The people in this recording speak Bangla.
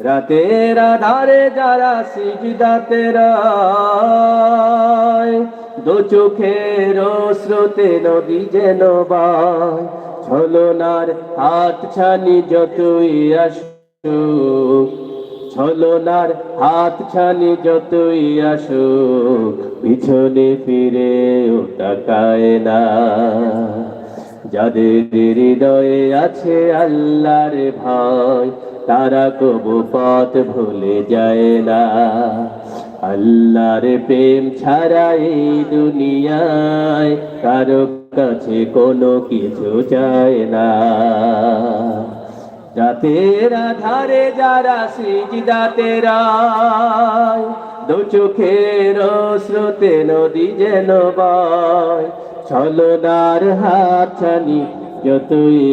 রাতের আধারে যারা সিজদাতে রয়, দু চোখের স্রোতে নদী যেন বয়। ছলনার হাত ছানি যতই আসুক, ছলনার হাত ছানি যতই আসুক, পিছনে ফিরেও তাকায় না। যাদের হৃদয়ে আছে আল্লাহর ভয়, তারা কবু পথ ভুলে যায় না। আল্লাহর প্রেম ছাড়া এই দুনিয়ায় কারো কাছে কোনো কিছু চায় না। রাতের আধারে যারা সিজদাতে রয়, দু চোখের স্রোতে নদী যেন বয়। ছলনার হাত ছানি যতই